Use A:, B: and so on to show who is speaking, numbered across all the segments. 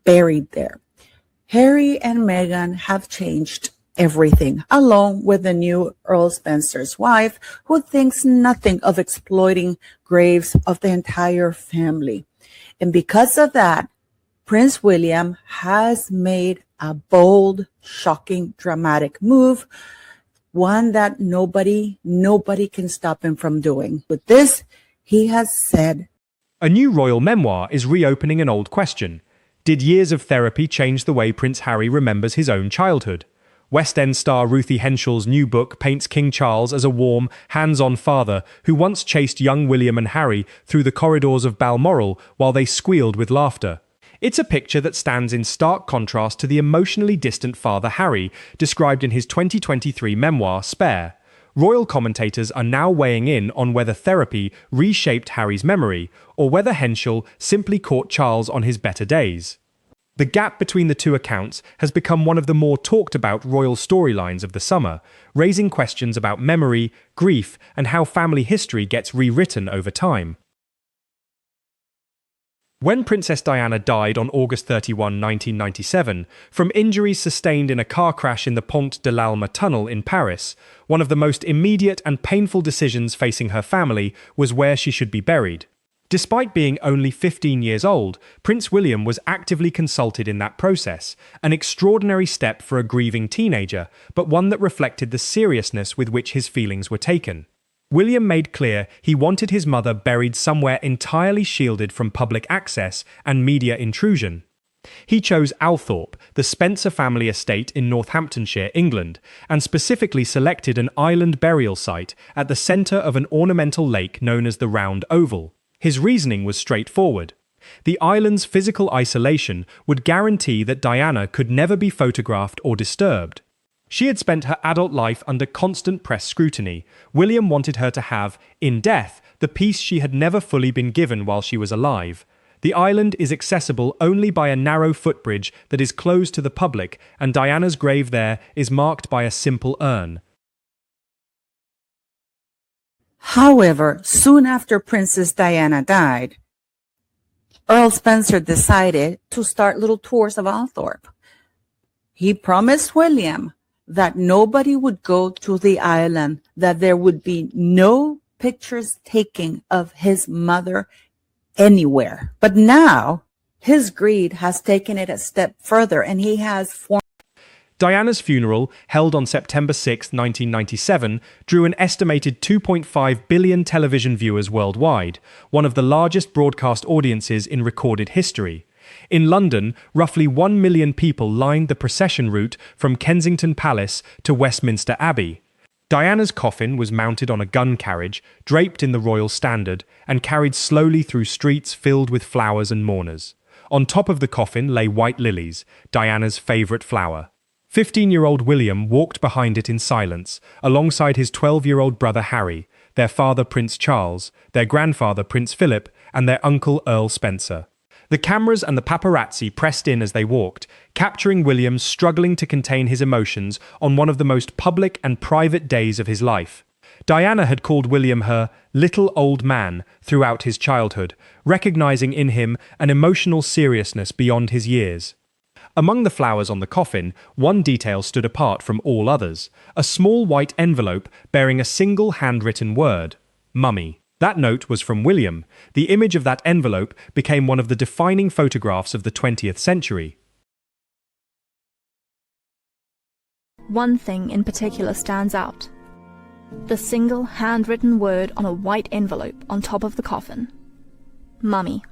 A: buried there. Harry and Meghan have changed everything, along with the new Earl Spencer's wife, who thinks nothing of exploiting graves of the entire family. And because of that, Prince William has made a bold, shocking, dramatic move, one that nobody can stop him from doing. With this, he has said,
B: a new royal memoir is reopening an old question. Did years of therapy change the way Prince Harry remembers his own childhood? West End star Ruthie Henshall's new book paints King Charles as a warm, hands-on father who once chased young William and Harry through the corridors of Balmoral while they squealed with laughter. It's a picture that stands in stark contrast to the emotionally distant father Harry, described in his 2023 memoir, Spare. Royal commentators are now weighing in on whether therapy reshaped Harry's memory, or whether Henshall simply caught Charles on his better days. The gap between the two accounts has become one of the more talked-about royal storylines of the summer, raising questions about memory, grief, and how family history gets rewritten over time. When Princess Diana died on August 31, 1997, from injuries sustained in a car crash in the Pont de l'Alma tunnel in Paris, one of the most immediate and painful decisions facing her family was where she should be buried. Despite being only 15 years old, Prince William was actively consulted in that process, an extraordinary step for a grieving teenager, but one that reflected the seriousness with which his feelings were taken. William made clear he wanted his mother buried somewhere entirely shielded from public access and media intrusion. He chose Althorp, the Spencer family estate in Northamptonshire, England, and specifically selected an island burial site at the centre of an ornamental lake known as the Round Oval. His reasoning was straightforward. The island's physical isolation would guarantee that Diana could never be photographed or disturbed. She had spent her adult life under constant press scrutiny. William wanted her to have, in death, the peace she had never fully been given while she was alive. The island is accessible only by a narrow footbridge that is closed to the public, and Diana's grave there is marked by a simple urn.
A: However, soon after Princess Diana died, Earl Spencer decided to start little tours of Althorp. He promised William that nobody would go to the island, that there would be no pictures taken of his mother anywhere. But now, his greed has taken it a step further, and he has formed.
B: Diana's funeral, held on September 6, 1997, drew an estimated 2.5 billion television viewers worldwide, one of the largest broadcast audiences in recorded history. In London, roughly 1 million people lined the procession route from Kensington Palace to Westminster Abbey. Diana's coffin was mounted on a gun carriage, draped in the royal standard, and carried slowly through streets filled with flowers and mourners. On top of the coffin lay white lilies, Diana's favourite flower. 15-year-old William walked behind it in silence, alongside his 12-year-old brother Harry, their father Prince Charles, their grandfather Prince Philip, and their uncle Earl Spencer. The cameras and the paparazzi pressed in as they walked, capturing William struggling to contain his emotions on one of the most public and private days of his life. Diana had called William her little old man throughout his childhood, recognizing in him an emotional seriousness beyond his years. Among the flowers on the coffin, one detail stood apart from all others, a small white envelope bearing a single handwritten word, Mummy. That note was from William. The image of that envelope became one of the defining photographs of the 20th century.
C: One thing in particular stands out. The single handwritten word on a white envelope on top of the coffin. Mummy.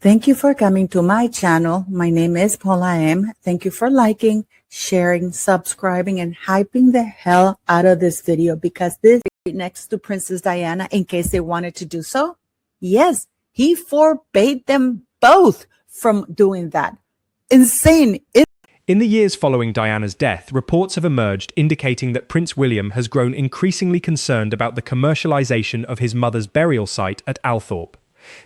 A: Thank you for coming to my channel. My name is Paula M. Thank you for liking, sharing, subscribing, and hyping the hell out of this video, because this is next to Princess Diana in case they wanted to do so. Yes, he forbade them both from doing that. Insane.
B: In the years following Diana's death, reports have emerged indicating that Prince William has grown increasingly concerned about the commercialization of his mother's burial site at Althorp.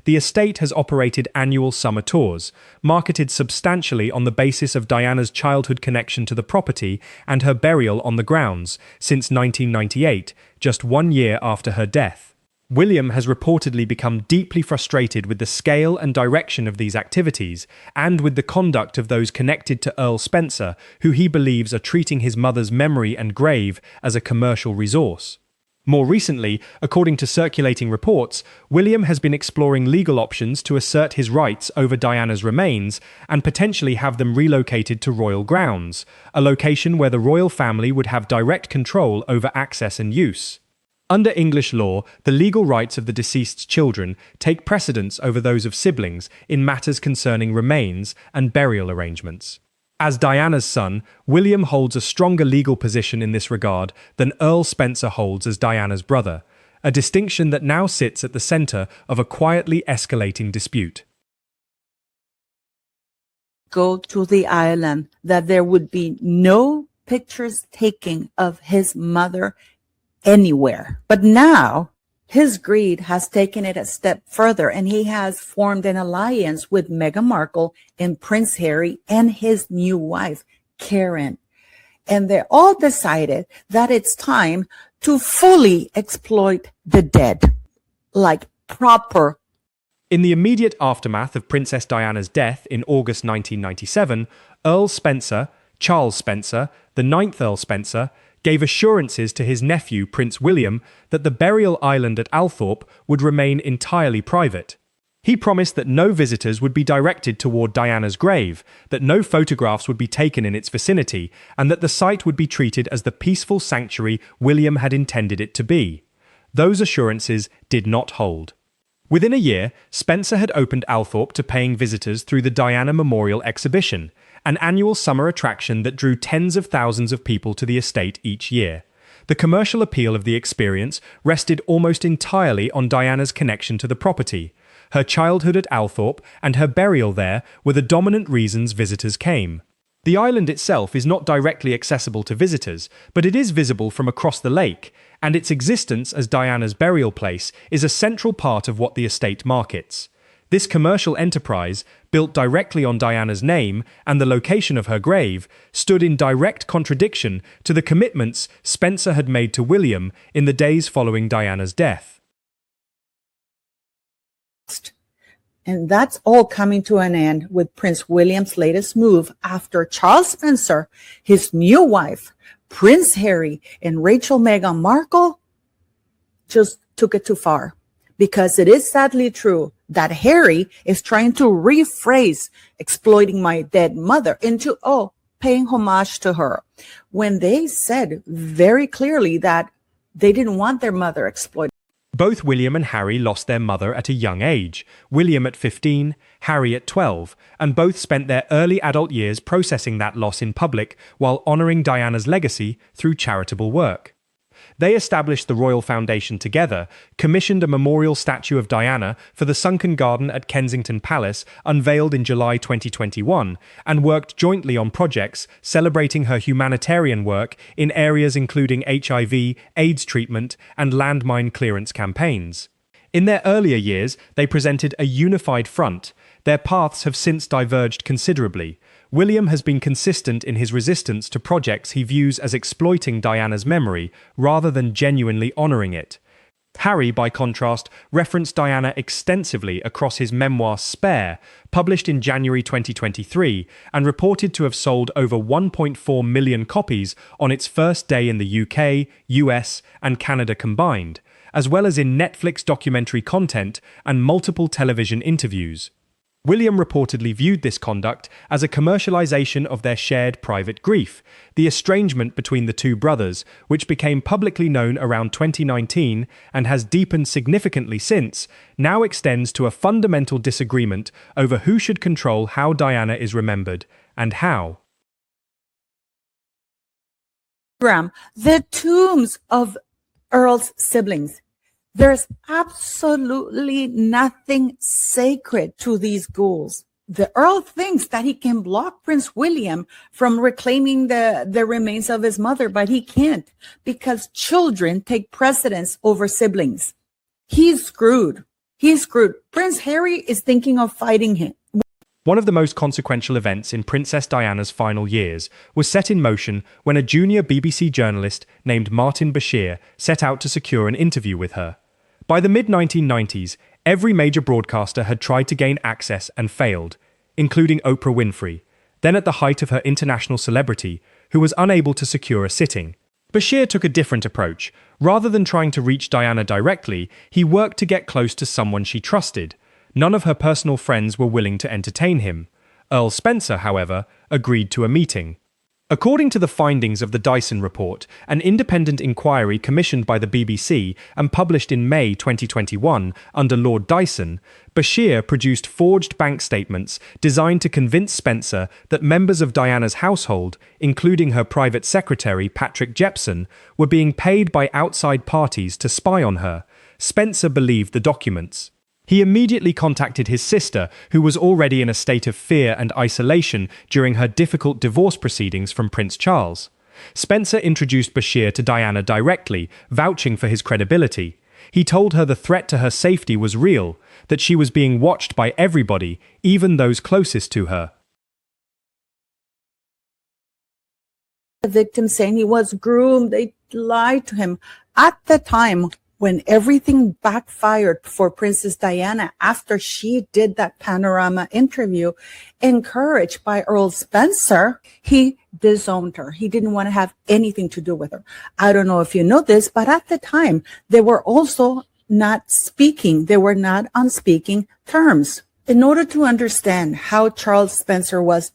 B: The estate has operated annual summer tours, marketed substantially on the basis of Diana's childhood connection to the property and her burial on the grounds, since 1998, just 1 year after her death. William has reportedly become deeply frustrated with the scale and direction of these activities, and with the conduct of those connected to Earl Spencer, who he believes are treating his mother's memory and grave as a commercial resource. More recently, according to circulating reports, William has been exploring legal options to assert his rights over Diana's remains and potentially have them relocated to royal grounds, a location where the royal family would have direct control over access and use. Under English law, the legal rights of the deceased's children take precedence over those of siblings in matters concerning remains and burial arrangements. As Diana's son, William holds a stronger legal position in this regard than Earl Spencer holds as Diana's brother, a distinction that now sits at the centre of a quietly escalating dispute.
A: Go to the island, that there would be no pictures taken of his mother anywhere. But now his greed has taken it a step further, and he has formed an alliance with Meghan Markle and Prince Harry and his new wife, Karen. And they all decided that it's time to fully exploit the dead, like proper.
B: In the immediate aftermath of Princess Diana's death in August 1997, Earl Spencer, Charles Spencer, the ninth Earl Spencer, gave assurances to his nephew Prince William that the burial island at Althorp would remain entirely private. He promised that no visitors would be directed toward Diana's grave, that no photographs would be taken in its vicinity, and that the site would be treated as the peaceful sanctuary William had intended it to be. Those assurances did not hold. Within a year, Spencer had opened Althorp to paying visitors through the Diana Memorial Exhibition, an annual summer attraction that drew tens of thousands of people to the estate each year. The commercial appeal of the experience rested almost entirely on Diana's connection to the property. Her childhood at Althorp and her burial there were the dominant reasons visitors came. The island itself is not directly accessible to visitors, but it is visible from across the lake, and its existence as Diana's burial place is a central part of what the estate markets. This commercial enterprise, built directly on Diana's name and the location of her grave, stood in direct contradiction to the commitments Spencer had made to William in the days following Diana's death.
A: And that's all coming to an end with Prince William's latest move after Charles Spencer, his new wife, Prince Harry, and Rachel Meghan Markle just took it too far. Because it is sadly true that Harry is trying to rephrase exploiting my dead mother into, paying homage to her, when they said very clearly that they didn't want their mother exploited.
B: Both William and Harry lost their mother at a young age, William at 15, Harry at 12, and both spent their early adult years processing that loss in public while honouring Diana's legacy through charitable work. They established the Royal Foundation together, commissioned a memorial statue of Diana for the sunken garden at Kensington Palace, unveiled in July 2021, and worked jointly on projects celebrating her humanitarian work in areas including HIV, AIDS treatment, and landmine clearance campaigns. In their earlier years, they presented a unified front. Their paths have since diverged considerably. William has been consistent in his resistance to projects he views as exploiting Diana's memory rather than genuinely honouring it. Harry, by contrast, referenced Diana extensively across his memoir Spare, published in January 2023, and reported to have sold over 1.4 million copies on its first day in the UK, US, and Canada combined, as well as in Netflix documentary content and multiple television interviews. William reportedly viewed this conduct as a commercialization of their shared private grief. The estrangement between the two brothers, which became publicly known around 2019 and has deepened significantly since, now extends to a fundamental disagreement over who should control how Diana is remembered and how.
A: The tombs of Earl's siblings. There's absolutely nothing sacred to these ghouls. The Earl thinks that he can block Prince William from reclaiming the remains of his mother, but he can't because children take precedence over siblings. He's screwed. He's screwed. Prince Harry is thinking of fighting him.
B: One of the most consequential events in Princess Diana's final years was set in motion when a junior BBC journalist named Martin Bashir set out to secure an interview with her. By the mid-1990s, every major broadcaster had tried to gain access and failed, including Oprah Winfrey, then at the height of her international celebrity, who was unable to secure a sitting. Bashir took a different approach. Rather than trying to reach Diana directly, he worked to get close to someone she trusted. None of her personal friends were willing to entertain him. Earl Spencer, however, agreed to a meeting. According to the findings of the Dyson Report, an independent inquiry commissioned by the BBC and published in May 2021 under Lord Dyson, Bashir produced forged bank statements designed to convince Spencer that members of Diana's household, including her private secretary Patrick Jepson, were being paid by outside parties to spy on her. Spencer believed the documents. He immediately contacted his sister, who was already in a state of fear and isolation during her difficult divorce proceedings from Prince Charles. Spencer introduced Bashir to Diana directly, vouching for his credibility. He told her the threat to her safety was real, that she was being watched by everybody, even those closest to her.
A: The victim saying he was groomed, they lied to him. At the time, when everything backfired for Princess Diana after she did that panorama interview, encouraged by Earl Spencer, he disowned her. He didn't want to have anything to do with her. I don't know if you know this, but at the time, they were also not speaking. They were not on speaking terms. In order to understand how Charles Spencer was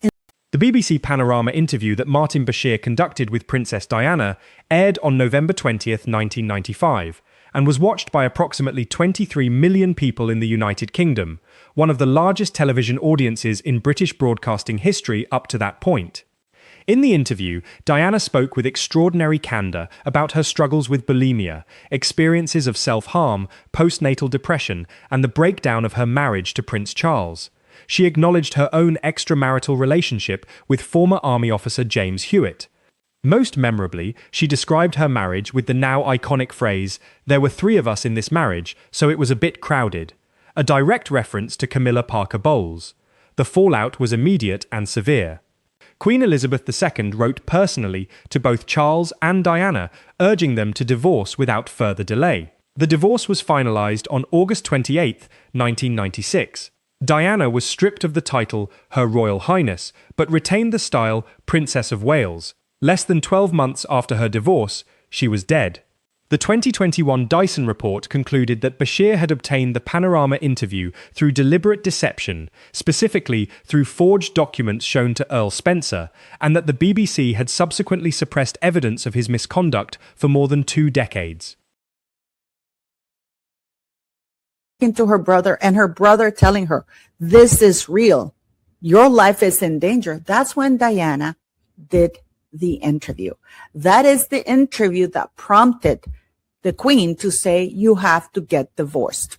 B: The BBC Panorama interview that Martin Bashir conducted with Princess Diana aired on November 20th, 1995. And was watched by approximately 23 million people in the United Kingdom, one of the largest television audiences in British broadcasting history up to that point. In the interview, Diana spoke with extraordinary candour about her struggles with bulimia, experiences of self-harm, postnatal depression, and the breakdown of her marriage to Prince Charles. She acknowledged her own extramarital relationship with former Army officer James Hewitt. Most memorably, she described her marriage with the now iconic phrase, "There were 3 of us in this marriage, so it was a bit crowded," a direct reference to Camilla Parker Bowles. The fallout was immediate and severe. Queen Elizabeth II wrote personally to both Charles and Diana, urging them to divorce without further delay. The divorce was finalised on August 28, 1996. Diana was stripped of the title Her Royal Highness, but retained the style Princess of Wales. Less than 12 months after her divorce, she was dead. The 2021 Dyson Report concluded that Bashir had obtained the panorama interview through deliberate deception, specifically through forged documents shown to Earl Spencer, and that the BBC had subsequently suppressed evidence of his misconduct for more than 2 decades.
A: To her brother, and her brother telling her, "This is real. Your life is in danger." That's when Diana did the interview. That is the interview that prompted the Queen to say, "You have to get divorced."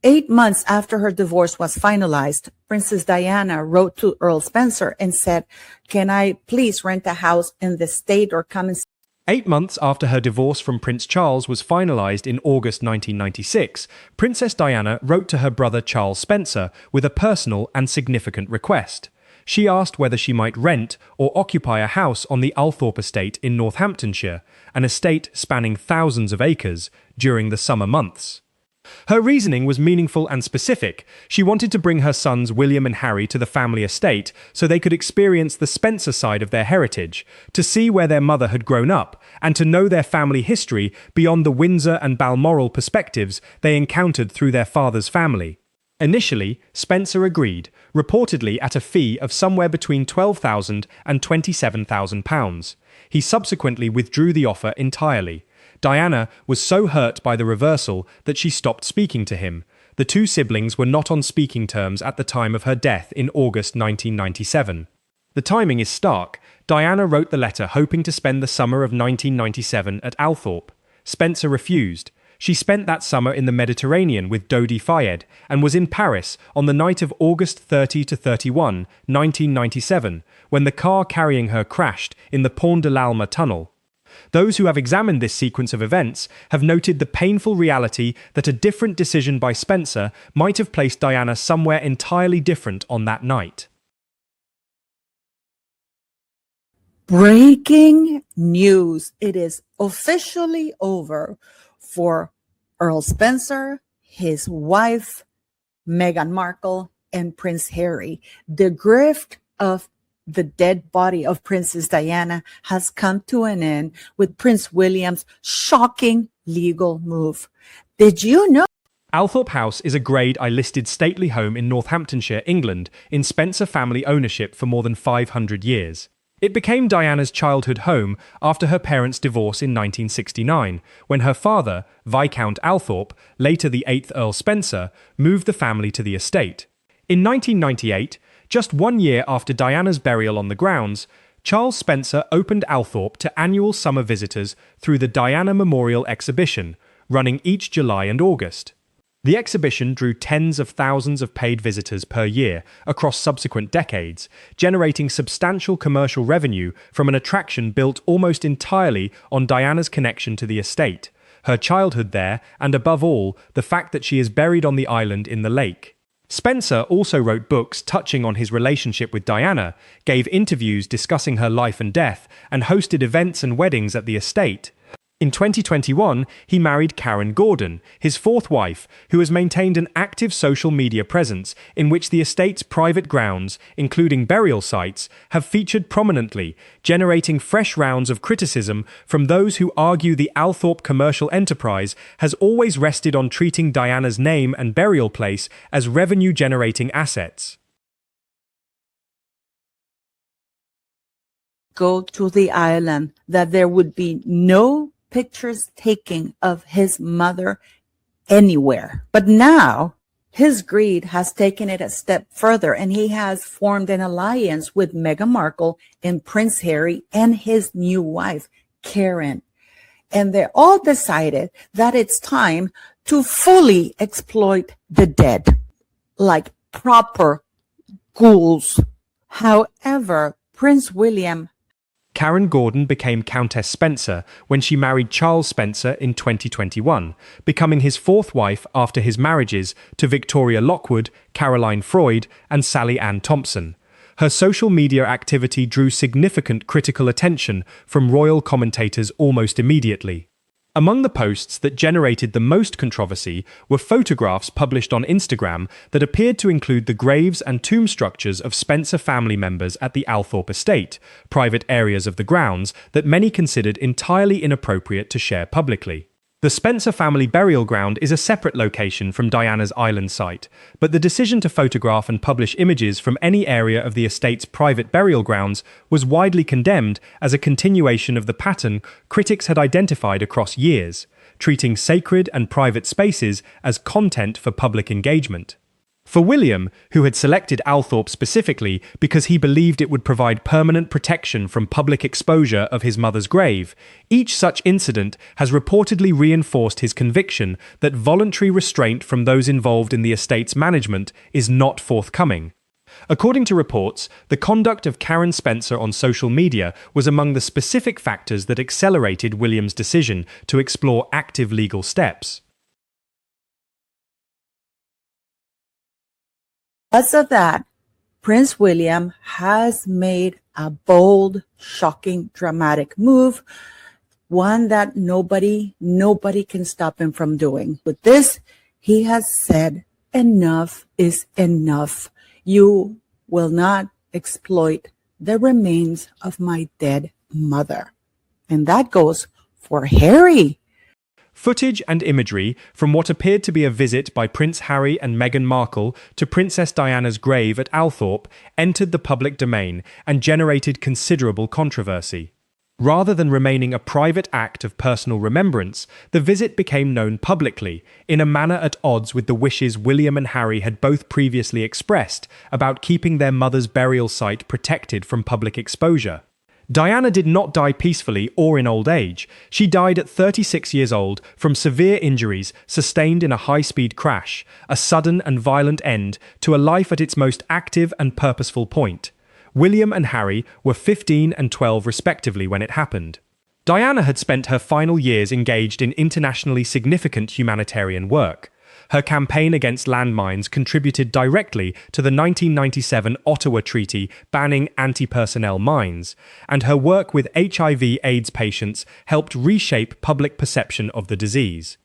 A: 8 months after her divorce was finalized, Princess Diana wrote to Earl Spencer and said, "Can I please rent a house in the state or come and..."
B: 8 months after her divorce from Prince Charles was finalised in August 1996, Princess Diana wrote to her brother Charles Spencer with a personal and significant request. She asked whether she might rent or occupy a house on the Althorp estate in Northamptonshire, an estate spanning thousands of acres, during the summer months. Her reasoning was meaningful and specific. She wanted to bring her sons William and Harry to the family estate so they could experience the Spencer side of their heritage, to see where their mother had grown up, and to know their family history beyond the Windsor and Balmoral perspectives they encountered through their father's family. Initially, Spencer agreed, reportedly at a fee of somewhere between £12,000 and £27,000. He subsequently withdrew the offer entirely. Diana was so hurt by the reversal that she stopped speaking to him. The 2 siblings were not on speaking terms at the time of her death in August 1997. The timing is stark. Diana wrote the letter hoping to spend the summer of 1997 at Althorp. Spencer refused. She spent that summer in the Mediterranean with Dodi Fayed and was in Paris on the night of August 30 to 31, 1997, when the car carrying her crashed in the Pont de l'Alma tunnel. Those who have examined this sequence of events have noted the painful reality that a different decision by Spencer might have placed Diana somewhere entirely different on that night.
A: Breaking news. It is officially over for Earl Spencer, his wife, Meghan Markle, and Prince Harry. The grift of the dead body of Princess Diana has come to an end with Prince William's shocking legal move. Did you know?
B: Althorp House is a Grade I listed stately home in Northamptonshire, England, in Spencer family ownership for more than 500 years. It became Diana's childhood home after her parents' divorce in 1969, when her father, Viscount Althorp, later the 8th Earl Spencer, moved the family to the estate. In 1998, just 1 year after Diana's burial on the grounds, Charles Spencer opened Althorp to annual summer visitors through the Diana Memorial Exhibition, running each July and August. The exhibition drew tens of thousands of paid visitors per year across subsequent decades, generating substantial commercial revenue from an attraction built almost entirely on Diana's connection to the estate, her childhood there, and above all, the fact that she is buried on the island in the lake. Spencer also wrote books touching on his relationship with Diana, gave interviews discussing her life and death, and hosted events and weddings at the estate. In 2021, he married Karen Gordon, his fourth wife, who has maintained an active social media presence in which the estate's private grounds, including burial sites, have featured prominently, generating fresh rounds of criticism from those who argue the Althorp commercial enterprise has always rested on treating Diana's name and burial place as revenue-generating assets.
A: Go to the island, that there would be no pictures taken of his mother anywhere. But now his greed has taken it a step further, and he has formed an alliance with Meghan Markle and Prince Harry and his new wife, Karen. And they all decided that it's time to fully exploit the dead, like proper ghouls. However, Prince William.
B: Karen Gordon became Countess Spencer when she married Charles Spencer in 2021, becoming his fourth wife after his marriages to Victoria Lockwood, Caroline Freud, and Sally Ann Thompson. Her social media activity drew significant critical attention from royal commentators almost immediately. Among the posts that generated the most controversy were photographs published on Instagram that appeared to include the graves and tomb structures of Spencer family members at the Althorp estate, private areas of the grounds that many considered entirely inappropriate to share publicly. The Spencer family burial ground is a separate location from Diana's island site, but the decision to photograph and publish images from any area of the estate's private burial grounds was widely condemned as a continuation of the pattern critics had identified across years, treating sacred and private spaces as content for public engagement. For William, who had selected Althorp specifically because he believed it would provide permanent protection from public exposure of his mother's grave, each such incident has reportedly reinforced his conviction that voluntary restraint from those involved in the estate's management is not forthcoming. According to reports, the conduct of Karen Spencer on social media was among the specific factors that accelerated William's decision to explore active legal steps.
A: Because of that, Prince William has made a bold, shocking, dramatic move, one that nobody can stop him from doing. With this, he has said, enough is enough. You will not exploit the remains of my dead mother. And that goes for Harry.
B: Footage and imagery from what appeared to be a visit by Prince Harry and Meghan Markle to Princess Diana's grave at Althorp entered the public domain and generated considerable controversy. Rather than remaining a private act of personal remembrance, the visit became known publicly, in a manner at odds with the wishes William and Harry had both previously expressed about keeping their mother's burial site protected from public exposure. Diana did not die peacefully or in old age. She died at 36 years old from severe injuries sustained in a high-speed crash, a sudden and violent end to a life at its most active and purposeful point. William and Harry were 15 and 12 respectively when it happened. Diana had spent her final years engaged in internationally significant humanitarian work. Her campaign against landmines contributed directly to the 1997 Ottawa Treaty banning anti-personnel mines, and her work with HIV/AIDS patients helped reshape public perception of the disease.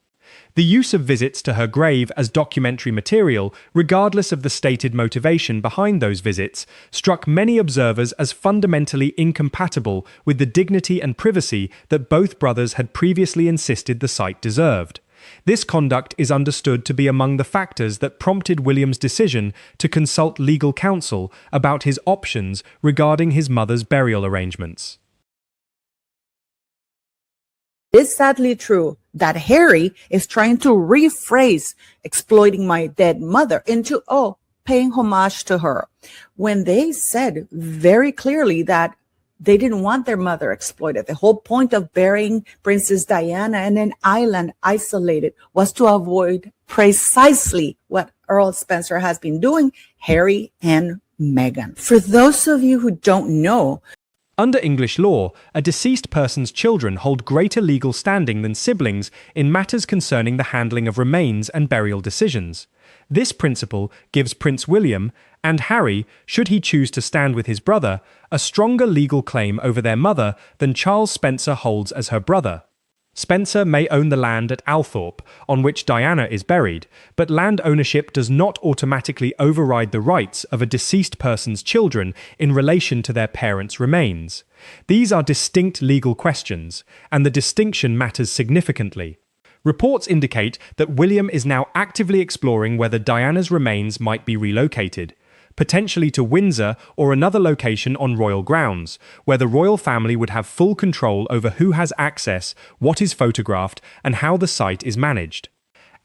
B: The use of visits to her grave as documentary material, regardless of the stated motivation behind those visits, struck many observers as fundamentally incompatible with the dignity and privacy that both brothers had previously insisted the site deserved. This conduct is understood to be among the factors that prompted William's decision to consult legal counsel about his options regarding his mother's burial arrangements.
A: It is sadly true that Harry is trying to rephrase exploiting my dead mother into, paying homage to her, when they said very clearly that they didn't want their mother exploited. The whole point of burying Princess Diana in an island isolated was to avoid precisely what Earl Spencer has been doing, Harry and Meghan. For those of you who don't know,
B: under English law, a deceased person's children hold greater legal standing than siblings in matters concerning the handling of remains and burial decisions. This principle gives Prince William and Harry, should he choose to stand with his brother, a stronger legal claim over their mother than Charles Spencer holds as her brother. Spencer may own the land at Althorp, on which Diana is buried, but land ownership does not automatically override the rights of a deceased person's children in relation to their parents' remains. These are distinct legal questions, and the distinction matters significantly. Reports indicate that William is now actively exploring whether Diana's remains might be relocated, potentially to Windsor or another location on royal grounds, where the royal family would have full control over who has access, what is photographed, and how the site is managed.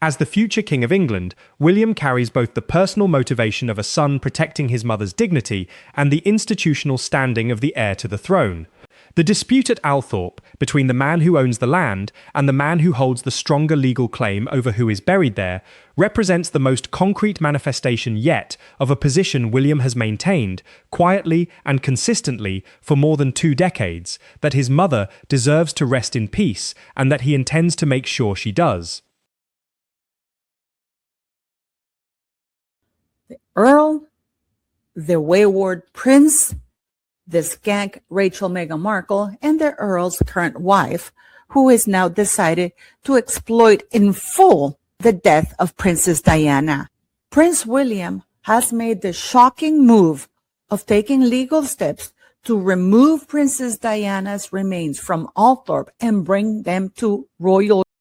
B: As the future King of England, William carries both the personal motivation of a son protecting his mother's dignity and the institutional standing of the heir to the throne. The dispute at Althorp between the man who owns the land and the man who holds the stronger legal claim over who is buried there represents the most concrete manifestation yet of a position William has maintained, quietly and consistently for more than 2 decades, that his mother deserves to rest in peace and that he intends to make sure she does.
A: the Earl, the wayward prince, the skank Rachel Meghan Markle, and the Earl's current wife, who has now decided to exploit in full the death of Princess Diana. Prince William has made the shocking move of taking legal steps to remove Princess Diana's remains from Althorp and bring them to royal